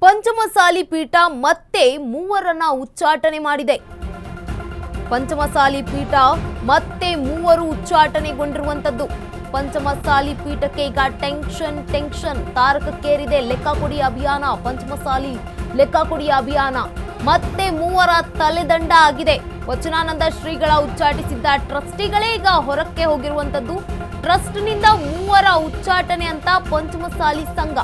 ಪಂಚಮಸಾಲಿ ಪೀಠ ಮತ್ತೆ ಮೂವರನ್ನ ಉಚ್ಚಾಟನೆ ಮಾಡಿದೆ. ಪಂಚಮಸಾಲಿ ಪೀಠ ಮತ್ತೆ ಮೂವರು ಉಚ್ಚಾಟನೆಗೊಂಡಿರುವಂತದ್ದು. ಪಂಚಮಸಾಲಿ ಪೀಠಕ್ಕೆ ಈಗ ಟೆನ್ಷನ್ ತಾರಕಕ್ಕೇರಿದೆ. ಲೆಕ್ಕಕೊಡಿ ಅಭಿಯಾನ, ಪಂಚಮಸಾಲಿ ಲೆಕ್ಕಕೊಡಿ ಅಭಿಯಾನ ಮತ್ತೆ ಮೂವರ ತಲೆದಂಡ ಆಗಿದೆ. ವಚನಾನಂದ ಶ್ರೀಗಳ ಉಚ್ಚಾಟಿಸಿದ್ದ ಟ್ರಸ್ಟಿಗಳೇ ಈಗ ಹೊರಕ್ಕೆ ಹೋಗಿರುವಂತದ್ದು. ಟ್ರಸ್ಟ್ನಿಂದ ಮೂವರ ಉಚ್ಚಾಟನೆ ಅಂತ ಪಂಚಮಸಾಲಿ ಸಂಘ.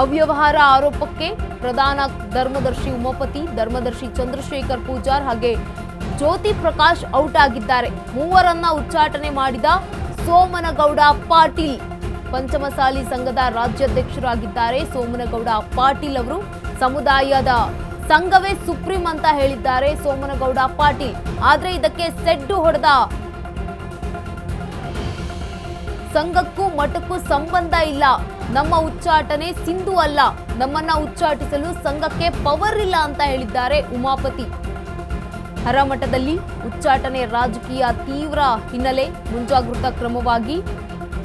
ಅವ್ಯವಹಾರ ಆರೋಪಕ್ಕೆ ಪ್ರಧಾನ ಧರ್ಮದರ್ಶಿ ಉಮಾಪತಿ, ಧರ್ಮದರ್ಶಿ ಚಂದ್ರಶೇಖರ್ ಪೂಜಾರ್ ಹಾಗೆ ಜ್ಯೋತಿ ಪ್ರಕಾಶ್ ಔಟ್ ಆಗಿದ್ದಾರೆ. ಮೂವರನ್ನ ಉಚ್ಚಾಟನೆ ಮಾಡಿದ ಸೋಮನಗೌಡ ಪಾಟೀಲ್ ಪಂಚಮಸಾಲಿ ಸಂಘದ ರಾಜ್ಯಾಧ್ಯಕ್ಷರಾಗಿದ್ದಾರೆ. ಸೋಮನಗೌಡ ಪಾಟೀಲ್ ಅವರು ಸಮುದಾಯದ ಸಂಘವೇ ಸುಪ್ರೀಂ ಅಂತ ಹೇಳಿದ್ದಾರೆ ಸೋಮನಗೌಡ ಪಾಟೀಲ್. ಆದ್ರೆ ಇದಕ್ಕೆ ಸೆಡ್ಡು ಹೊಡೆದ ಸಂಘಕ್ಕೂ ಮಠಕ್ಕೂ ಸಂಬಂಧ ಇಲ್ಲ, ನಮ್ಮ ಉಚ್ಚಾಟನೆ ಸಿಂಧು ಅಲ್ಲ, ನಮ್ಮನ್ನ ಉಚ್ಚಾಟಿಸಲು ಸಂಘಕ್ಕೆ ಪವರ್ ಇಲ್ಲ ಅಂತ ಹೇಳಿದ್ದಾರೆ ಉಮಾಪತಿ. ಹರಮಠದಲ್ಲಿ ಉಚ್ಚಾಟನೆ ರಾಜಕೀಯ ತೀವ್ರ ಹಿನ್ನೆಲೆ ಮುಂಜಾಗೃತಾ ಕ್ರಮವಾಗಿ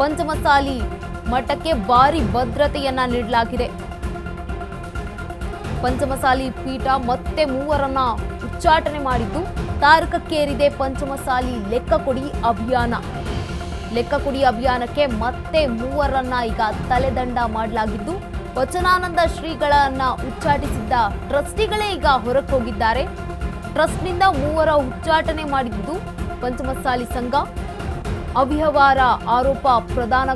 ಪಂಚಮಸಾಲಿ ಮಠಕ್ಕೆ ಭಾರಿ ಭದ್ರತೆಯನ್ನ ನೀಡಲಾಗಿದೆ. ಪಂಚಮಸಾಲಿ ಪೀಠ ಮತ್ತೆ ಮೂವರನ್ನ ಉಚ್ಚಾಟನೆ ಮಾಡಿದ್ದು ತಾರಕಕ್ಕೇರಿದೆ. ಪಂಚಮಸಾಲಿ ಲೆಕ್ಕಕೊಡಿ ಅಭಿಯಾನ. ಲೆಕ್ಕಕೊಡಿ ಅಭಿಯಾನಕ್ಕೆ ಮತ್ತೆ ಮೂವರನ್ನ ಈಗ ತಲೆದಂಡ ಮಾಡಲಾಗಿದ್ದು, ವಚನಾನಂದ ಶ್ರೀಗಳನ್ನ ಉಚ್ಚಾಟಿಸಿದ್ದ ಟ್ರಸ್ಟಿಗಳೇ ಈಗ ಹೊರಕ್ಕೆ ಹೋಗಿದ್ದಾರೆ. ಟ್ರಸ್ಟ್ನಿಂದ ಮೂವರ ಉಚ್ಚಾಟನೆ ಮಾಡಿದ್ದು ಪಂಚಮಸಾಲಿ ಸಂಘ. ಅವ್ಯವಹಾರ ಆರೋಪ ಪ್ರಧಾನ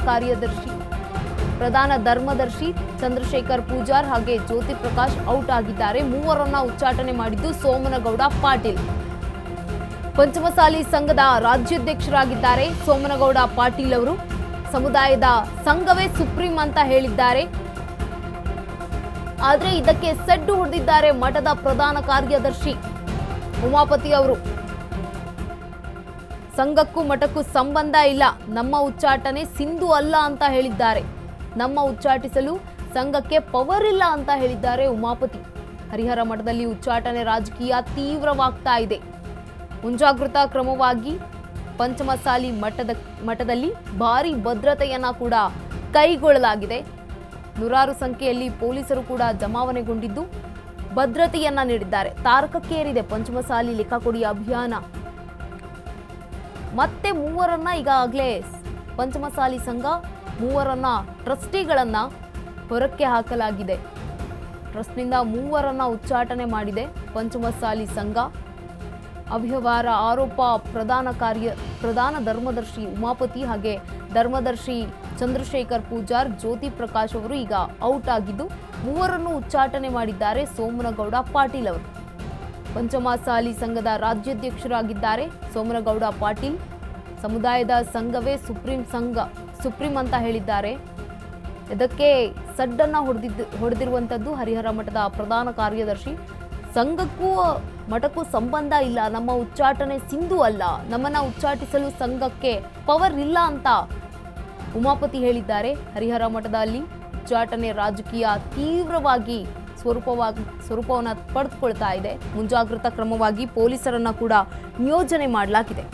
ಧರ್ಮದರ್ಶಿ ಚಂದ್ರಶೇಖರ್ ಪೂಜಾರ್ ಹಾಗೆ ಜ್ಯೋತಿ ಪ್ರಕಾಶ್ ಔಟ್ ಆಗಿದ್ದಾರೆ. ಮೂವರನ್ನ ಉಚ್ಚಾಟನೆ ಮಾಡಿದ್ದು ಸೋಮನಗೌಡ ಪಾಟೀಲ್. ಪಂಚಮಸಾಲಿ ಸಂಘದ ರಾಜ್ಯಾಧ್ಯಕ್ಷರಾಗಿದ್ದಾರೆ ಸೋಮನಗೌಡ ಪಾಟೀಲ್ ಅವರು. ಸಮುದಾಯದ ಸಂಘವೇ ಸುಪ್ರೀಂ ಅಂತ ಹೇಳಿದ್ದಾರೆ. ಆದ್ರೆ ಇದಕ್ಕೆ ಸೆಡ್ಡು ಹೊಡೆದಿದ್ದಾರೆ ಮಠದ ಪ್ರಧಾನ ಕಾರ್ಯದರ್ಶಿ ಉಮಾಪತಿ ಅವರು. ಸಂಘಕ್ಕೂ ಮಠಕ್ಕೂ ಸಂಬಂಧ ಇಲ್ಲ, ನಮ್ಮ ಉಚ್ಚಾಟನೆ ಸಿಂಧು ಅಲ್ಲ ಅಂತ ಹೇಳಿದ್ದಾರೆ. ನಮ್ಮ ಉಚ್ಚಾಟಿಸಲು ಸಂಘಕ್ಕೆ ಪವರ್ ಇಲ್ಲ ಅಂತ ಹೇಳಿದ್ದಾರೆ ಉಮಾಪತಿ. ಹರಿಹರ ಮಠದಲ್ಲಿ ಉಚ್ಚಾಟನೆ ರಾಜಕೀಯ ತೀವ್ರವಾಗ್ತಾ ಇದೆ. ಮುಂಜಾಗೃತಾ ಕ್ರಮವಾಗಿ ಪಂಚಮಸಾಲಿ ಮಠದಲ್ಲಿ ಭಾರಿ ಭದ್ರತೆಯನ್ನ ಕೂಡ ಕೈಗೊಳ್ಳಲಾಗಿದೆ. ನೂರಾರು ಸಂಖ್ಯೆಯಲ್ಲಿ ಪೊಲೀಸರು ಕೂಡ ಜಮಾವಣೆಗೊಂಡಿದ್ದು ಭದ್ರತೆಯನ್ನ ನೀಡಿದ್ದಾರೆ. ತಾರಕಕ್ಕೇರಿದೆ ಪಂಚಮಸಾಲಿ ಲೆಕ್ಕಕೊಡಿ ಅಭಿಯಾನ. ಮತ್ತೆ ಮೂವರನ್ನ ಈಗಾಗಲೇ ಪಂಚಮಸಾಲಿ ಸಂಘ ಮೂವರನ್ನ ಟ್ರಸ್ಟಿಗಳನ್ನ ಹೊರಕ್ಕೆ ಹಾಕಲಾಗಿದೆ. ಟ್ರಸ್ಟ್ನಿಂದ ಮೂವರನ್ನ ಉಚ್ಚಾಟನೆ ಮಾಡಿದೆ ಪಂಚಮಸಾಲಿ ಸಂಘ. ಅವ್ಯವಹಾರ ಆರೋಪ ಪ್ರಧಾನ ಧರ್ಮದರ್ಶಿ ಉಮಾಪತಿ ಹಾಗೆ ಧರ್ಮದರ್ಶಿ ಚಂದ್ರಶೇಖರ್ ಪೂಜಾರ್, ಜ್ಯೋತಿ ಪ್ರಕಾಶ್ ಅವರು ಈಗ ಔಟ್ ಆಗಿದ್ದು ಮೂವರನ್ನು ಉಚ್ಚಾಟನೆ ಮಾಡಿದ್ದಾರೆ ಸೋಮನಗೌಡ ಪಾಟೀಲ್ ಅವರು. ಪಂಚಮಸಾಲಿ ಸಂಘದ ರಾಜ್ಯಾಧ್ಯಕ್ಷರಾಗಿದ್ದಾರೆ ಸೋಮನಗೌಡ ಪಾಟೀಲ್. ಸಮುದಾಯದ ಸಂಘವೇ ಸುಪ್ರೀಂ ಅಂತ ಹೇಳಿದ್ದಾರೆ. ಇದಕ್ಕೆ ಸಡ್ಡನ್ನ ಹೊಡೆದಿರುವಂತದ್ದು ಹರಿಹರ ಮಠದ ಪ್ರಧಾನ ಕಾರ್ಯದರ್ಶಿ. ಸಂಘಕ್ಕೂ ಮಠಕ್ಕೂ ಸಂಬಂಧ ಇಲ್ಲ, ನಮ್ಮ ಉಚ್ಚಾಟನೆ ಸಿಂಧು ಅಲ್ಲ, ನಮ್ಮನ್ನ ಉಚ್ಚಾಟಿಸಲು ಸಂಘಕ್ಕೆ ಪವರ್ ಇಲ್ಲ ಅಂತ ಉಮಾಪತಿ ಹೇಳಿದ್ದಾರೆ. ಹರಿಹರ ಮಠದಲ್ಲಿ ಉಚ್ಚಾಟನೆ ರಾಜಕೀಯ ತೀವ್ರವಾಗಿ ಸ್ವರೂಪವನ್ನು ಪಡೆದುಕೊಳ್ತಾ ಇದೆ. ಮುಂಜಾಗೃತಾ ಕ್ರಮವಾಗಿ ಪೊಲೀಸರನ್ನ ಕೂಡ ನಿಯೋಜನೆ ಮಾಡಲಾಗಿದೆ.